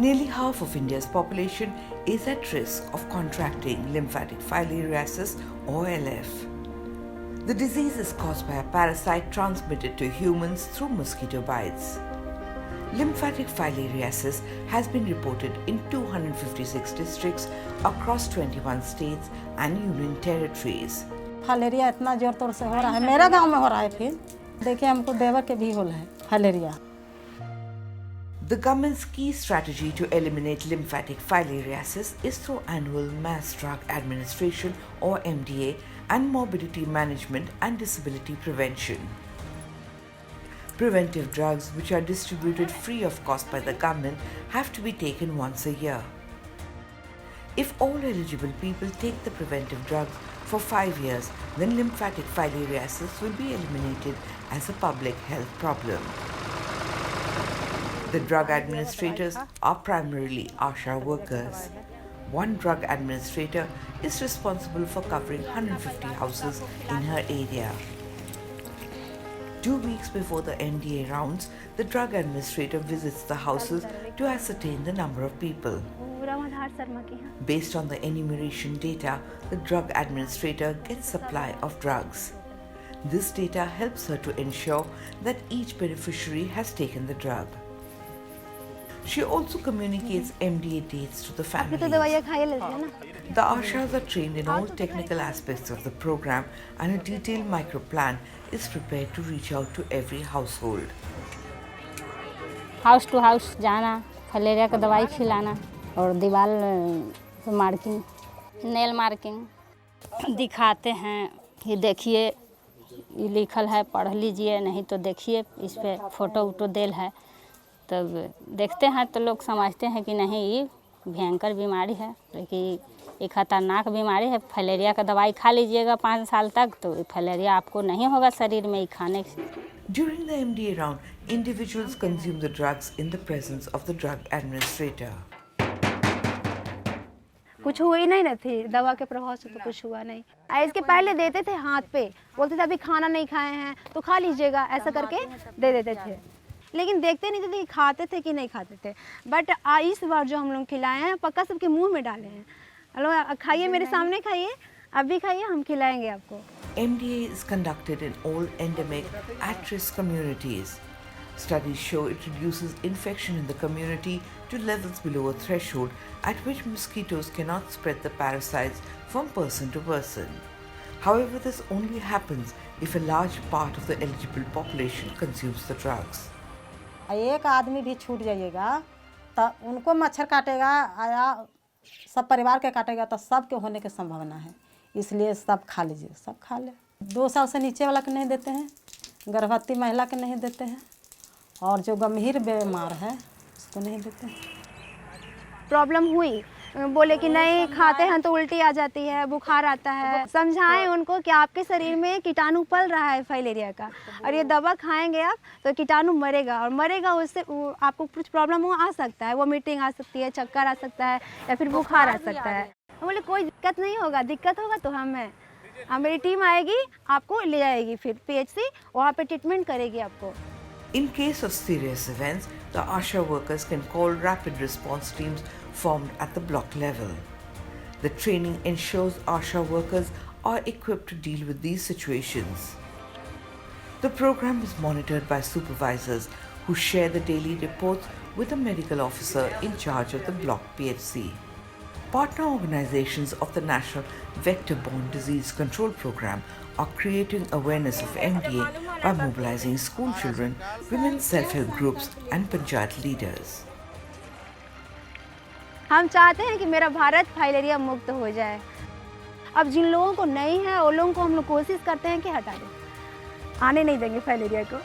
Nearly half of India's population is at risk of contracting lymphatic filariasis or LF. The disease is caused by a parasite transmitted to humans through mosquito bites. Lymphatic filariasis has been reported in 256 districts across 21 states and union territories. Filaria इतना जोर तोर से हो रहा है, मेरा गांव में हो रहा है। फिर देखिए हमको देवर के भी हो रहा है filaria. The government's key strategy to eliminate lymphatic filariasis is through annual Mass Drug Administration or MDA and morbidity management and disability prevention. Preventive drugs which are distributed free of cost by the government have to be taken once a year. If all eligible people take the preventive drugs for 5 years, then lymphatic filariasis will be eliminated as a public health problem. The drug administrators are primarily ASHA workers. One drug administrator is responsible for covering 150 houses in her area. 2 weeks before the MDA rounds, the drug administrator visits the houses to ascertain the number of people. Based on the enumeration data, the drug administrator gets supply of drugs. This data helps her to ensure that each beneficiary has taken the drug. She also communicates MDA dates to the families. The ASHAs are trained in all technical aspects of the program, and a detailed microplan is prepared to reach out to every household. House to house जाना, filaria का दवाई खिलाना और दीवार marking, nail marking दिखाते हैं कि देखिए ये लिखल है, पढ़ लीजिए, नहीं तो देखिए इस पे फोटो वोटो देल है। तब देखते हैं तो लोग समझते हैं कि नहीं ये भयंकर बीमारी है, लेकिन एक खतरनाक बीमारी है। फलेरिया का दवाई खा लीजिएगा 5 साल तक तो फलेरिया आपको नहीं होगा शरीर में खाने से। During the MDA round, individuals consume the drugs in the presence of the drug administrator. कुछ हुआ ही नहीं ना थी, दवा के प्रभाव से तो कुछ हुआ नहीं। इसके पहले देते थे हाथ पे, बोलते थे अभी खाना नहीं खाए हैं तो खा लीजिएगा, ऐसा करके दे देते थे, लेकिन देखते नहीं थे कि खाते थे कि नहीं खाते थे। बट इस बार जो हम लोग खिलाए हैं पक्का सबके मुंह में डाले हैं। हेलो खाइए, मेरे सामने खाइए, अब भी खाइए, हम खिलाएंगे आपको। MDA is conducted in all endemic at-risk communities. Studies show it reduces infection in the community to levels below a threshold at which mosquitoes cannot spread the parasites from person to person. However, this only happens if a large part of the eligible population consumes the drugs. एक आदमी भी छूट जाइएगा तो उनको मच्छर काटेगा या सब परिवार के काटेगा तो सबके होने की संभावना है, इसलिए सब खा लीजिए, सब खा ले। 2 साल से नीचे वाला के नहीं देते हैं, गर्भवती महिला के नहीं देते हैं, और जो गंभीर बीमार है उसको नहीं देते हैं। प्रॉब्लम हुई, बोले कि नहीं खाते हैं तो उल्टी आ जाती है, बुखार आता है। समझाएं उनको कि आपके शरीर में कीटाणु पल रहा है फाइलेरिया का, और ये दवा खाएंगे आप तो कीटाणु मरेगा, और मरेगा उससे आपको कुछ प्रॉब्लम आ सकता है, वोमिटिंग आ सकती है, चक्कर आ सकता है, या फिर बुखार आ सकता है। बोले कोई दिक्कत नहीं होगा, दिक्कत होगा तो मेरी टीम आएगी, आपको ले जाएगी फिर PHC, वहाँ पे ट्रीटमेंट करेगी आपको। In case of serious events, the ASHA workers can call rapid response teams formed at the block level. The training ensures ASHA workers are equipped to deal with these situations. The program is monitored by supervisors who share the daily reports with a medical officer in charge of the block PHC. Partner organizations of the National Vector-Borne Disease Control Program are creating awareness of MDA by mobilizing school children, women's self-help groups and panchayat leaders. हम चाहते हैं कि मेरा Bharat filaria मुक्त हो जाए। अब जिन लोगों को नहीं है उन लोगों को हम लोग कोशिश करते हैं कि हटा दें, आने नहीं देंगे फाइलेरिया को।